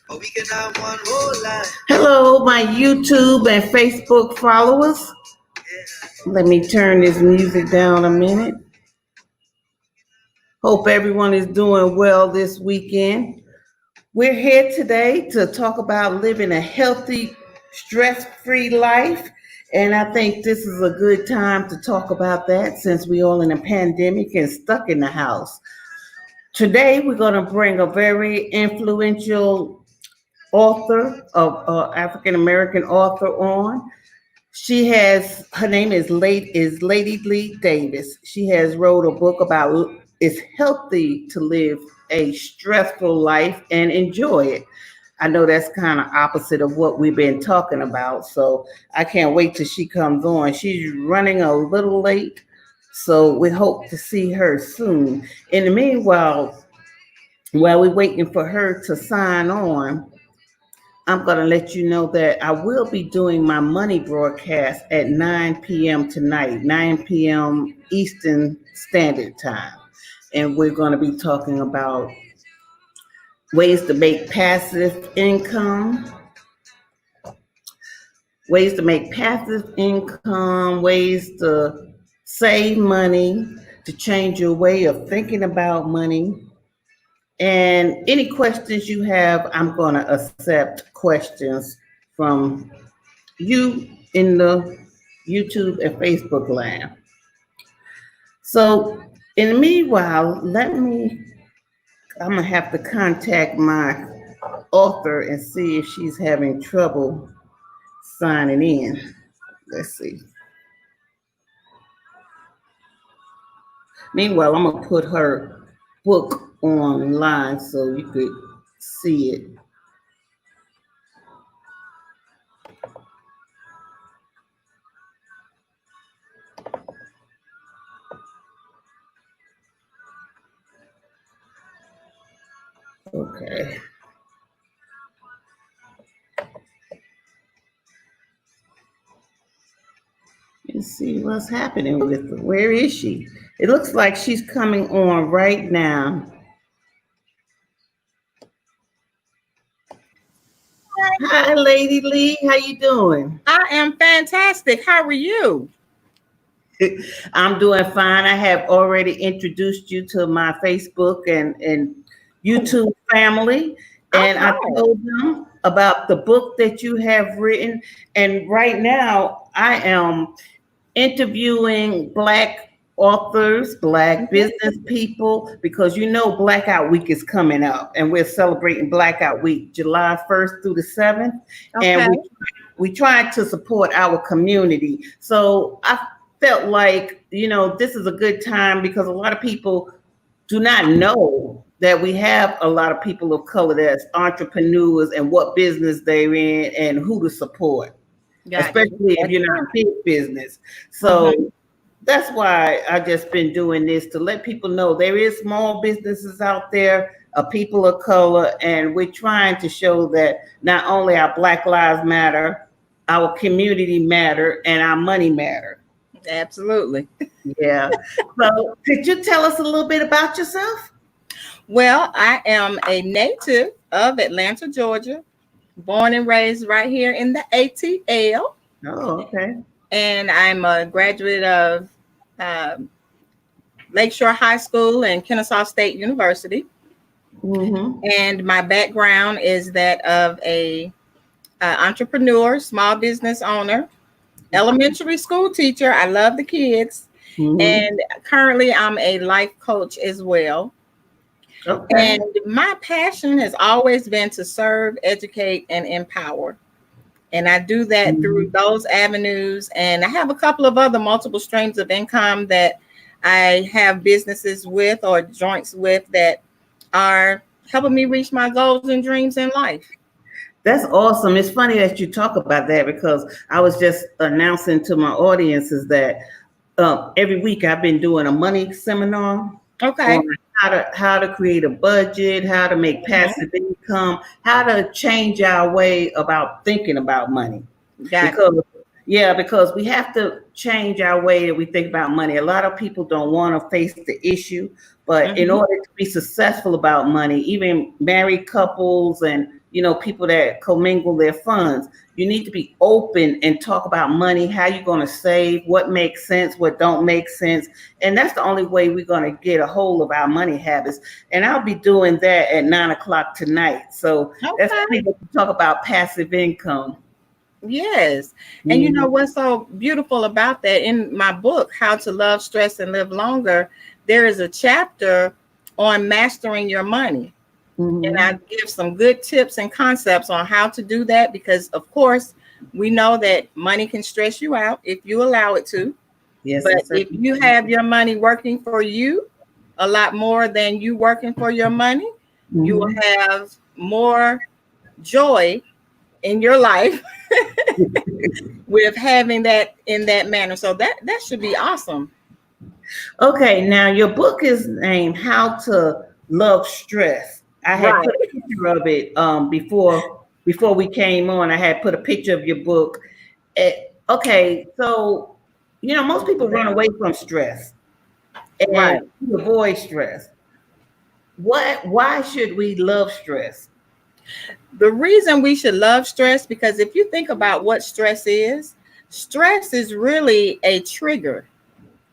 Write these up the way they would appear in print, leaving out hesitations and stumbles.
Or we can have one whole life. Hello, my YouTube and Facebook followers. Let me turn this music down a minute. Hope everyone is doing well this weekend. We're here today to talk about living a healthy, stress-free life. And I think this is a good time to talk about that since we're all in a pandemic and stuck in the house. Today, we're going to bring a very influential author, of African-American author on. Her name is Ladylee Davis. She has wrote a book about it's healthy to live a stressful life and enjoy it. I know that's kind of opposite of what we've been talking about, so I can't wait till she comes on. She's running a little late, so we hope to see her soon. In the meanwhile, while we're waiting for her to sign on, I'm going to let you know that I will be doing my money broadcast at 9 p.m. tonight, 9 p.m. Eastern Standard Time. And we're going to be talking about ways to make passive income, ways to save money, to change your way of thinking about money. And any questions you have, I'm going to accept questions from you in the YouTube and Facebook land. So in the meanwhile, I'm going to have to contact my author and see if she's having trouble signing in. Let's see. Meanwhile, I'm going to put her book online so you could see it. Okay. Let's see what's happening with her. Where is she? It looks like she's coming on right now. Hi, Ladylee. How you doing? I am fantastic. How are you? I'm doing fine. I have already introduced you to my Facebook and YouTube family, and I told them about the book that you have written. And right now, I am interviewing Black authors, Black business people, because Blackout Week is coming up, and we're celebrating Blackout Week, July 1st through the 7th. Okay. And we try to support our community. So I felt like, this is a good time because a lot of people do not know that we have a lot of people of color that's entrepreneurs and what business they're in and who to support. Gotcha. Especially if you're not big business. So that's why I've just been doing this to let people know there is small businesses out there of people of color, and we're trying to show that not only our Black lives matter, our community matter, and our money matter. Absolutely. Yeah. So could you tell us a little bit about yourself? Well, I am a native of Atlanta, Georgia. Born and raised right here in the ATL. Oh, okay. And I'm a graduate of Lakeshore High School and Kennesaw State University. Mm-hmm. And my background is that of a entrepreneur, small business owner, elementary school teacher. I love the kids. Mm-hmm. And currently I'm a life coach as well. Okay. And my passion has always been to serve, educate, and empower. And I do that through those avenues. And I have a couple of other multiple streams of income that I have businesses with or joints with that are helping me reach my goals and dreams in life. That's awesome. It's funny that you talk about that because I was just announcing to my audiences that every week I've been doing a money seminar. Okay. On how to create a budget, how to make passive income, how to change our way about thinking about money. Because we have to change our way that we think about money. A lot of people don't want to face the issue, but in order to be successful about money, even married couples and people that commingle their funds. You need to be open and talk about money, how you're going to save, what makes sense, what don't make sense. And that's the only way we're going to get a hold of our money habits. And I'll be doing that at 9:00 tonight. So that's Okay. when we talk about passive income. Yes. And you know what's so beautiful about that? In my book, How to Love, Stress, and Live Longer, there is a chapter on mastering your money. And I give some good tips and concepts on how to do that, because of course we know that money can stress you out if you allow it to. Yes, but if you have your money working for you a lot more than you working for your money, you will have more joy in your life with having that in that manner. So that should be awesome. Okay, now your book is named How to Love Stress. I had put a picture of it before we came on. I had put a picture of your book. Okay, so most people run away from stress and avoid stress. Why should we love stress? The reason we should love stress, because if you think about what stress is really a trigger,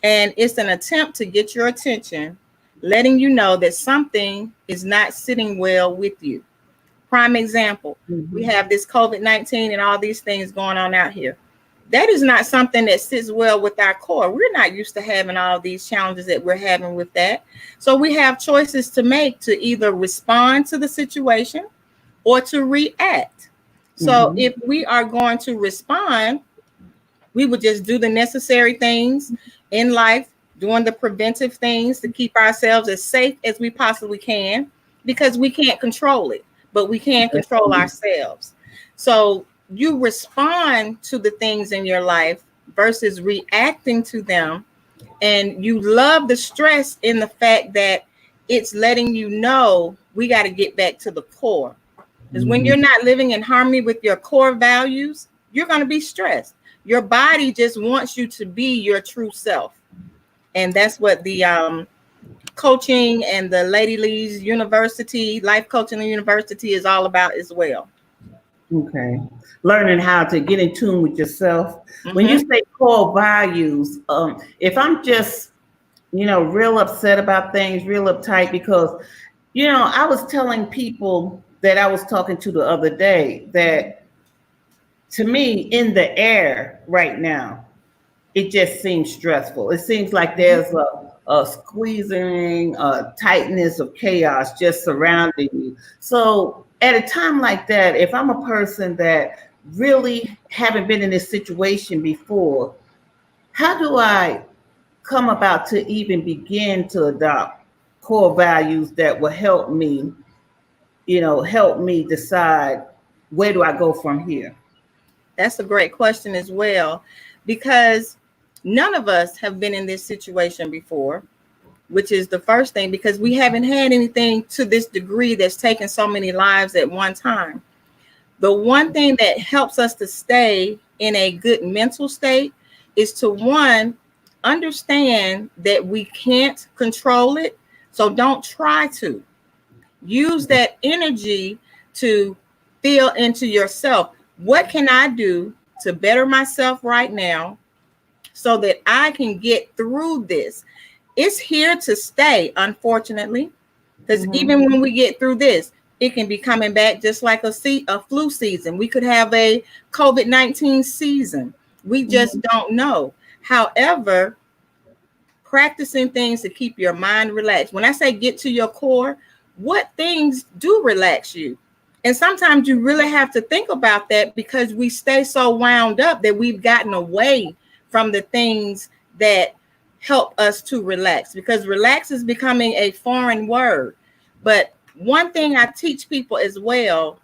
and it's an attempt to get your attention, letting you know that something is not sitting well with you. Prime example, we have this COVID-19 and all these things going on out here. That is not something that sits well with our core. We're not used to having all these challenges that we're having with that. So we have choices to make to either respond to the situation or to react. So if we are going to respond, we would just do the necessary things in life, doing the preventive things to keep ourselves as safe as we possibly can, because we can't control it, but we can control ourselves. So you respond to the things in your life versus reacting to them. And you love the stress in the fact that it's letting you know we got to get back to the core. Because when you're not living in harmony with your core values, you're going to be stressed. Your body just wants you to be your true self. And that's what the coaching and the Ladylees University, Life Coaching University is all about as well. Okay. Learning how to get in tune with yourself. When you say core values, if I'm just, real upset about things, real uptight, because, I was telling people that I was talking to the other day that to me, in the air right now, it just seems stressful. It seems like there's a squeezing, a tightness of chaos just surrounding you. So at a time like that, if I'm a person that really haven't been in this situation before, how do I come about to even begin to adopt core values that will help me decide where do I go from here? That's a great question as well, because none of us have been in this situation before, which is the first thing, because we haven't had anything to this degree that's taken so many lives at one time. The one thing that helps us to stay in a good mental state is to, one, understand that we can't control it. So don't try to. Use that energy to feel into yourself. What can I do to better myself right now so that I can get through this? It's here to stay, unfortunately, because even when we get through this, it can be coming back just like a flu season. We could have a COVID-19 season. We just don't know. However, practicing things to keep your mind relaxed. When I say get to your core, what things do relax you? And sometimes you really have to think about that, because we stay so wound up that we've gotten away from the things that help us to relax, because relax is becoming a foreign word. But one thing I teach people as well,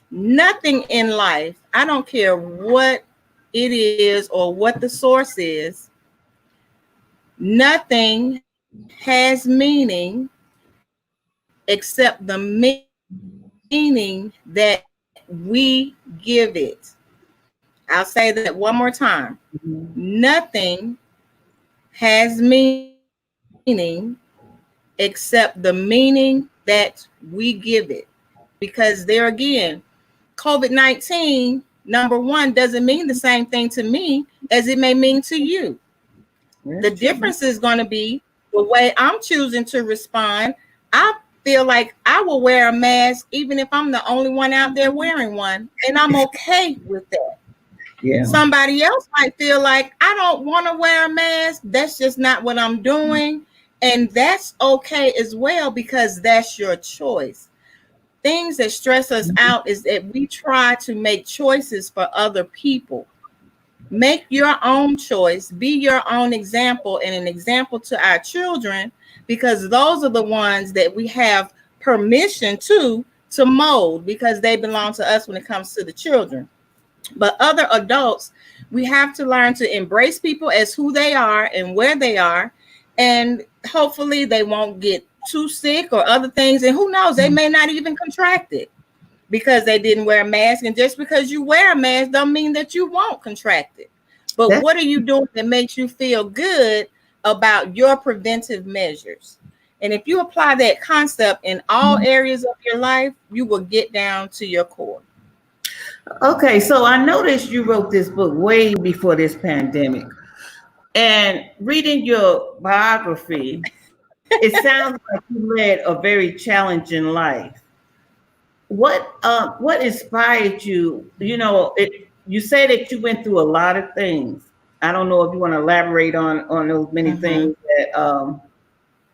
nothing in life, I don't care what it is or what the source is, nothing has meaning except the meaning that we give it. I'll say that one more time. Nothing has meaning except the meaning that we give it. because there again, COVID-19, number one, doesn't mean the same thing to me as it may mean to you. The difference is going to be the way I'm choosing to respond. I feel like I will wear a mask even if I'm the only one out there wearing one, and I'm okay with that. Yeah. Somebody else might feel like I don't want to wear a mask. That's just not what I'm doing. And that's okay as well, because that's your choice. Things that stress us out is that we try to make choices for other people. Make your own choice, be your own example, and an example to our children, because those are the ones that we have permission to mold, because they belong to us when it comes to the children. But other adults, we have to learn to embrace people as who they are and where they are, and hopefully they won't get too sick or other things, and who knows, they may not even contract it because they didn't wear a mask. And just because you wear a mask don't mean that you won't contract it. But what are you doing that makes you feel good about your preventive measures? And if you apply that concept in all areas of your life, you will get down to your core. Okay, so I noticed you wrote this book way before this pandemic. And reading your biography, it sounds like you led a very challenging life. What inspired you? You know, you say that you went through a lot of things. I don't know if you want to elaborate on those many things that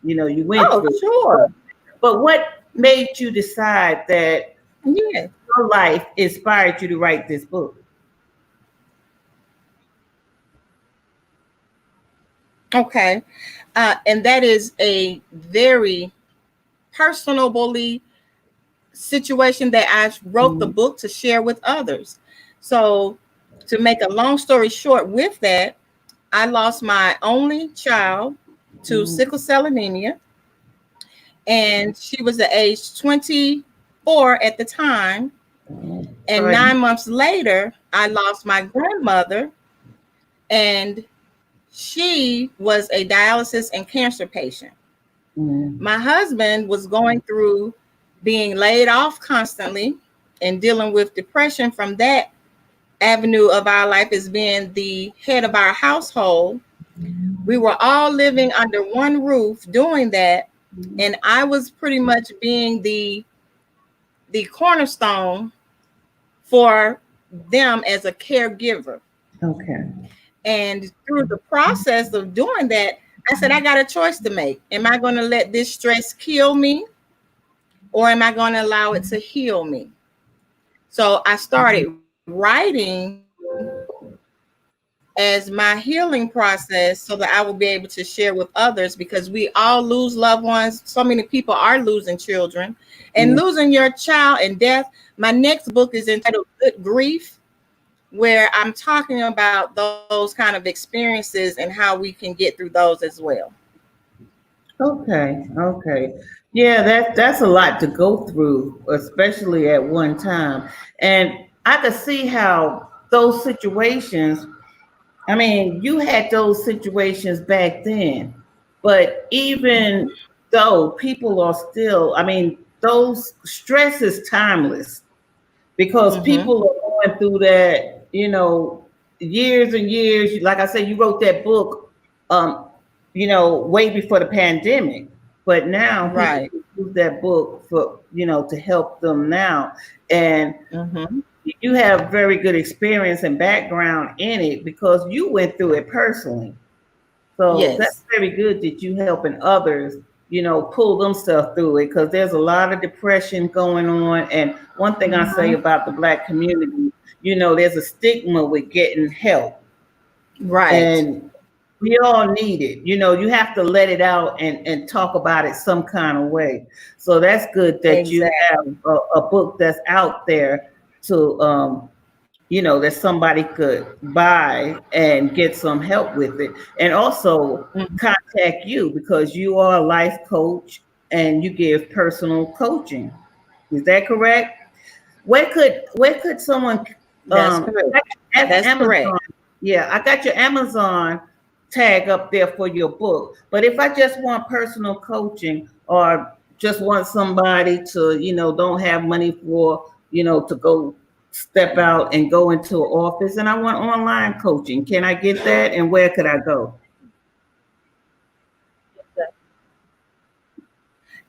you went through. Sure. But what made you decide that your life inspired you to write this book? Okay. And that is a very personable situation that I wrote the book to share with others. So to make a long story short with that, I lost my only child to sickle cell anemia. And she was the age 24 at the time. And 9 months later, I lost my grandmother, and she was a dialysis and cancer patient. My husband was going through being laid off constantly and dealing with depression from that avenue of our life as being the head of our household. We were all living under one roof doing that. And I was pretty much being the cornerstone for them as a caregiver. Okay. And through the process of doing that, I said, I got a choice to make. Am I going to let this stress kill me, or am I going to allow it to heal me? So I started writing as my healing process so that I will be able to share with others, because we all lose loved ones. So many people are losing children and losing your child and death. My next book is entitled Good Grief, where I'm talking about those kind of experiences and how we can get through those as well. Okay. Yeah, that's a lot to go through, especially at one time. And I could see how those situations, I mean, you had those situations back then, but even though people are still, I mean, those stress is timeless, because people are going through that, years and years. Like I said, you wrote that book, way before the pandemic, but now people use that book for, to help them now. And you have very good experience and background in it because you went through it personally. So that's very good that you helping others, pull them stuff through it, because there's a lot of depression going on. And one thing I say about the Black community, there's a stigma with getting help. Right. And we all need it. You have to let it out and talk about it some kind of way. So that's good that you have a book that's out there to, that somebody could buy and get some help with it. And also contact you, because you are a life coach and you give personal coaching. Is that correct? Where could someone, that's correct. That's Amazon, correct. Yeah, I got your Amazon tag up there for your book. But if I just want personal coaching or just want somebody to, don't have money for, to go step out and go into an office, and I want online coaching. Can I get that? And where could I go?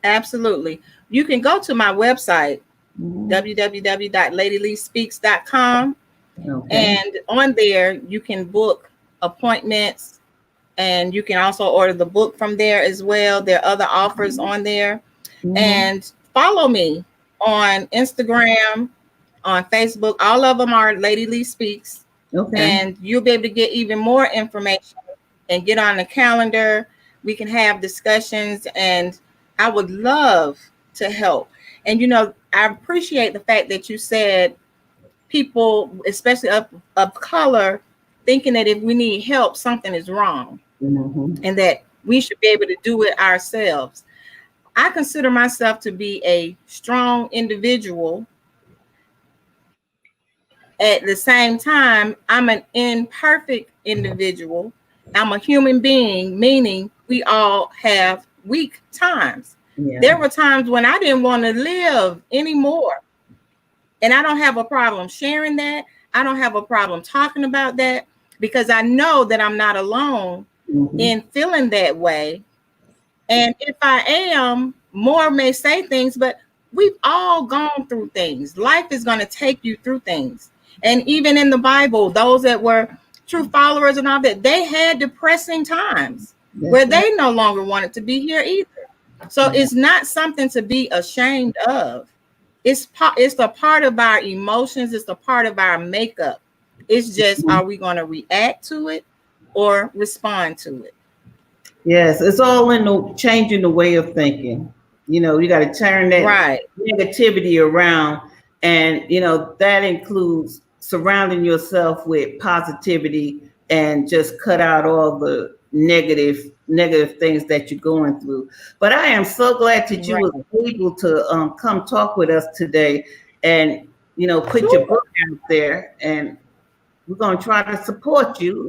Absolutely. You can go to my website, www.ladyleespeaks.com. Okay. And on there, you can book appointments, and you can also order the book from there as well. There are other offers on there. And follow me on Instagram, on Facebook. All of them are Ladylee Speaks. Okay. And you'll be able to get even more information and get on the calendar. We can have discussions, and I would love to help. And, I appreciate the fact that you said people, especially of color, thinking that if we need help, something is wrong, and that we should be able to do it ourselves. I consider myself to be a strong individual. At the same time, I'm an imperfect individual. I'm a human being, meaning we all have weak times. Yeah. There were times when I didn't want to live anymore. And I don't have a problem sharing that. I don't have a problem talking about that, because I know that I'm not alone in feeling that way. And if I am, more may say things, but we've all gone through things. Life is going to take you through things. And even in the Bible, those that were true followers and all that, they had depressing times where they no longer wanted to be here either. So it's not something to be ashamed of. It's a part of our emotions. It's a part of our makeup. It's just, are we going to react to it or respond to it? Yes, it's all in the changing the way of thinking. You got to turn that negativity around. And, that includes surrounding yourself with positivity and just cut out all the negative things that you're going through. But I am so glad that you were able to come talk with us today and, put your book out there. And we're going to try to support you.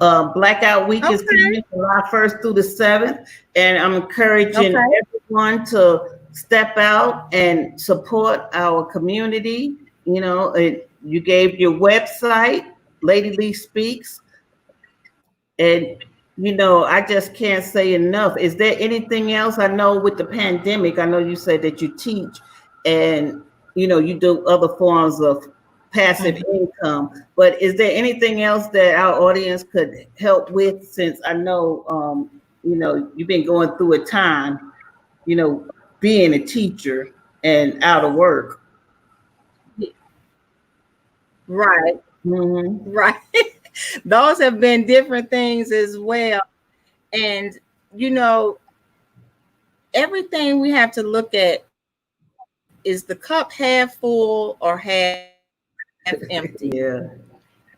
Blackout Week is coming July 1st through the 7th. And I'm encouraging everyone to step out and support our community. You gave your website, Ladylee Speaks. And, I just can't say enough. Is there anything else? I know with the pandemic, I know you said that you teach and, you do other forms of passive income, but is there anything else that our audience could help with? Since I know, you've been going through a time, being a teacher and out of work. Right. Right. Those have been different things as well. And, everything we have to look at is the cup half full or half empty. Yeah.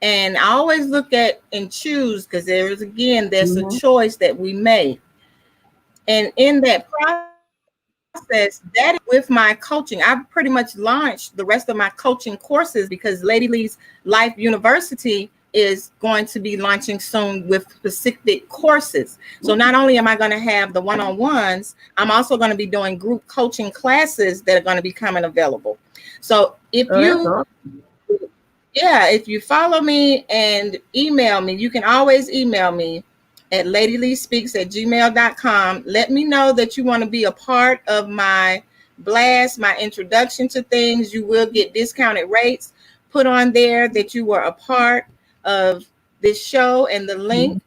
And I always look at and choose, because there's a choice that we make. And in that process, that with my coaching, I've pretty much launched the rest of my coaching courses, because Ladylees Life University is going to be launching soon with specific courses. So not only am I going to have the one-on-ones, I'm also going to be doing group coaching classes that are going to be coming available. So if you follow me and email me, you can always email me at ladyleespeaks@gmail.com. Let me know that you want to be a part of my blast, my introduction to things. You will get discounted rates. Put on there that you were a part of this show and the link,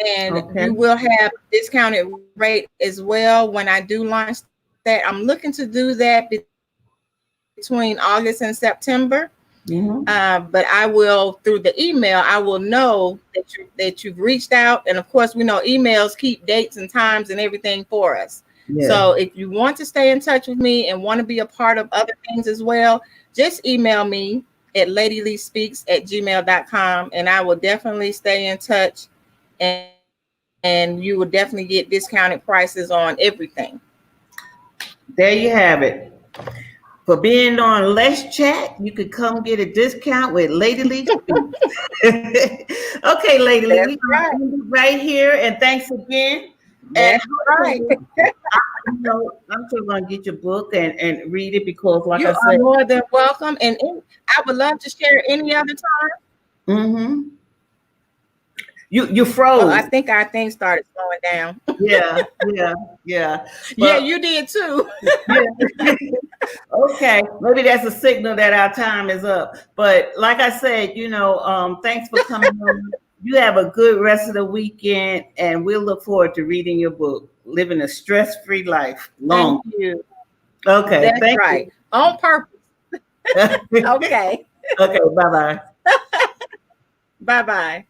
and you will have a discounted rate as well when I do launch that. I'm looking to do that between August and September. But I will, through the email, I will know that you've reached out. And of course, we know emails keep dates and times and everything for us. Yeah. So if you want to stay in touch with me and want to be a part of other things as well, just email me at ladyleespeaks@gmail.com, and I will definitely stay in touch, and you will definitely get discounted prices on everything. There you have it. For being on Let's Chat, you could come get a discount with Ladylee. Okay, Ladylee, right here, and thanks again That's right. I'm still gonna get your book and read it because, like You I are said, more than welcome. And I would love to share any other time. mm-hmm. You Oh, froze. I think our thing started slowing down. Yeah. Yeah, But, you did too. yeah. Okay, maybe that's a signal that our time is up. But like I said, thanks for coming on. You have a good rest of the weekend, and we'll look forward to reading your book, Living a Stress-Free Life. Thank you. Okay, That's thank right. On purpose. you. Okay. Okay, bye-bye. Bye-bye.